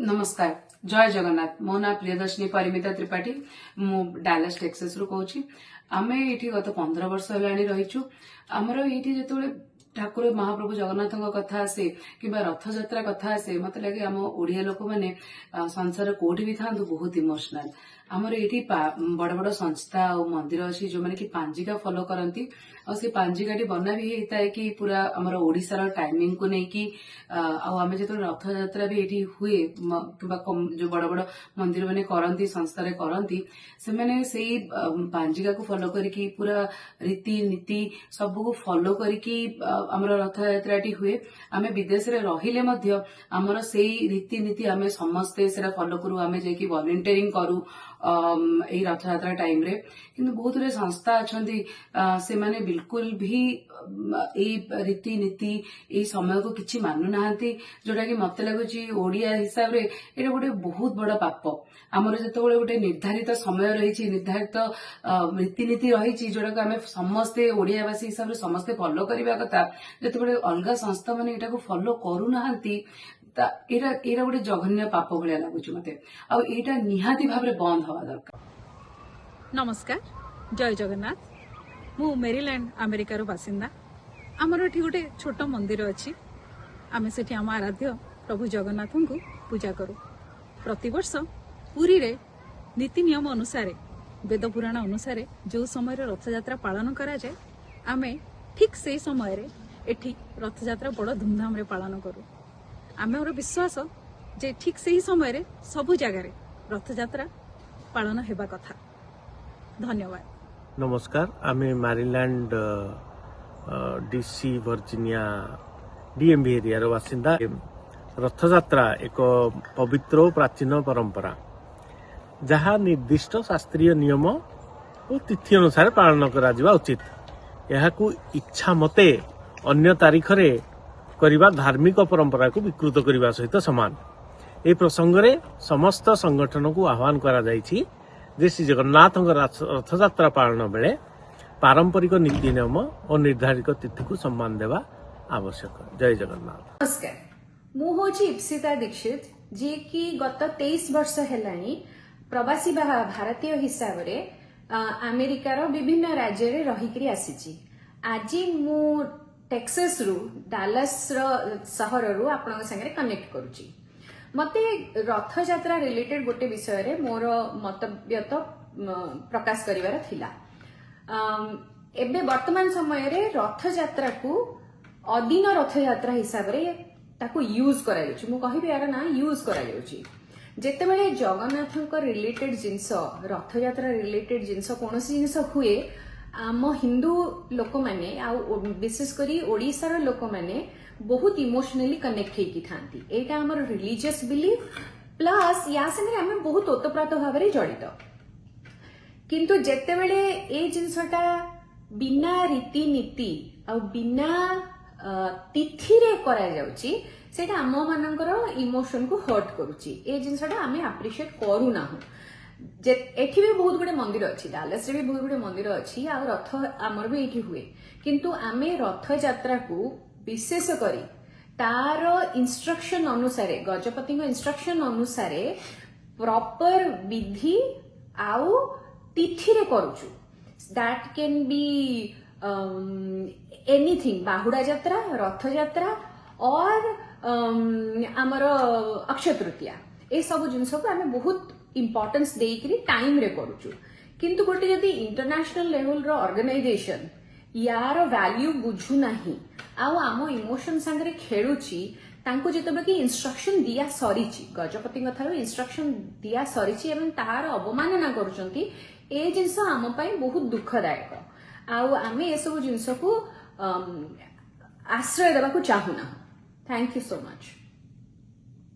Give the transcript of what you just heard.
नमस्कार जय जगन्नाथ मो ना प्रियदर्शनी परिमिता त्रिपाठी मु डालास टेक्सास रु कहूँ आम ये गत 15 वर्ष रहीचु आमर ये जो ठाकुर महाप्रभु जगन्नाथ कथा आसे कि रथयात्रा कथा आसे मत लगे आम ओडिया लोक मैंने संसार कोठी भी था बहुत इमोशनाल आमर ये बड़ बड़ संस्था और मंदिर अच्छी जो मैंने कि पांजिका फॉलो करती और से पांजिकाटी बना भी होता है कि पूरा आमर ओडिशार टाइमिंग को लेकिन आम जो रथयात्रा भी ये हुए कि जो बड़ बड़ मंदिर मैंने करती संस्था करती से मैंने से पांजिका को फॉलो करके पूरा रीति नीति सबको फॉलो करके आमर रथयात्राटी हुए आम विदेश में रहिले मध्य आमर से रीति नीति आम समस्ते फॉलो करू आम जाकि वॉलंटियरिंग करू यही रथयात्रा टाइम रे किंतु बहुत रे संस्था अच्छा से माने बिल्कुल भी रीति नीति ये समय को किसी मानु ना जोटा कि मत लगुच ओडिया हिसाब रे ये गोटे बहुत बड़ पाप आमर जो गोटे निर्धारित समय रही निर्धारित रीतिनीति रही जोटा आम समस्ते ओडियावासी हिसाब से समस्ते फॉलो करने कथा जो अलग संस्था मैंने यहाँ फॉलो करूना एरा गोटे जघन्य पाप भाया लगुच मत आईटा निहाती भाव बंद हवा दरकार। नमस्कार जय जगन्नाथ मु मेरीलैंड अमेरिकार बासिंदा आमर ये गोटे छोट मंदिर अच्छी आम से आम आराध्य प्रभु जगन्नाथ को पूजा करूँ प्रतिवर्ष पुरी रे नीति नियम अनुसार वेद पुराण अनुसार जो समय रथयात्रा पालन करा जाए आमे ठीक से समय रे एठी रथयात्रा बड़ धूमधाम रे पालन करूँ आमर विश्वास जे ठीक से ही समय रे सबु जगार रथयात्रा पालन हेबा कथा। धन्यवाद। नमस्कार आमे Maryland DC Virginia DMV area बासिंदा रथयात्रा एक पवित्र और प्राचीन परंपरा जहाँ निर्दिष्ट शास्त्रीय नियम और तिथि अनुसार पालन करा उचित यह इच्छा मते अन्य तारीख रे करिबा धार्मिक परंपरा को विकृत करने सहित सामान ए प्रसंग रे समस्त संगठन को आह्वान करा जायछि जे श्री जगन्नाथ रथयात्रा पालन बेले पारंपरिक नीति नियम और निर्धारित तिथि को सम्मान देवा आवश्यक। जय जगन्नाथ। नमस्कार मु होची इप्सिता दीक्षित जे कि गत 23 वर्ष हेलानी प्रवासी भारतीय हिसाब रे अमेरिकार विभिन्न राज्य रे रहिकरी आसीची आज मु टेक्सास रु डालास सहर रु आपन संगे कनेक्ट करूची मते रथयात्रा रिलेटेड गोटे विषय रे मोर मतव्यत प्रकाश करिवार थिला एबे वर्तमान समय रे रथयात्रा को अदिन रथयात्रा हिसाब रे ताको यूज करा जाउची मु कहिबे यार ना यूज करा जाउची जेतेबेले जगन्नाथ रिलेटेड जिनस रथयात्रा रिलेटेड जिनस कौन जिनस हुए आम हिंदू लोक मैंने विशेष करी ओडिशार लोक मैंने बहुत इमोशनली कनेक्ट होकी थांती एटा हमर रिलीजियस बिलीफ प्लस या संगे आम बहुत ओतप्रोत भाव में जड़ित किंतु जेतेबेले ए जिनसटा बिना रीति नीति आ बिना तिथि रे करा जाउची सेटा आम मानकर इमोशन को हर्ट करूची ए जिनसटा आम अप्रिशिएट करूना एठी भी बहुत गुड़े मंदिर अच्छी डालास रे भी बहुत गुड़े मंदिर अच्छी आ रथ आमर भी एठी हुए किंतु आमे रथ यात्रा को विशेष करी तार इंस्ट्रक्शन अनुसार गजपति इंस्ट्रक्शन अनुसार प्रॉपर विधि आउ तिथि रे करूछु दैट कैन बी एनीथिंग बाहुड़ा यात्रा रथ यात्रा और आमर अक्षय तृतीया ए सब जिनस को आमे बहुत इम्पोर्टेंस देकरी टाइम रे करूछु किंतु गोटे जदि इंटरनेशनल लेवल रो ऑर्गेनाइजेशन यार वैल्यू बुझु नाही आउ आम इमोशन संगे खेलुची तांको जेतबे कि इंस्ट्रक्शन दिया सरीची गजपति थारो इंस्ट्रक्शन दिया सरीची एवं तार अवमानना करूचंती ए जिंस आम पई बहुत दुखदायक आउ आमे ए सब जिंस को आश्रय देबा को चाहुना। Thank you so much.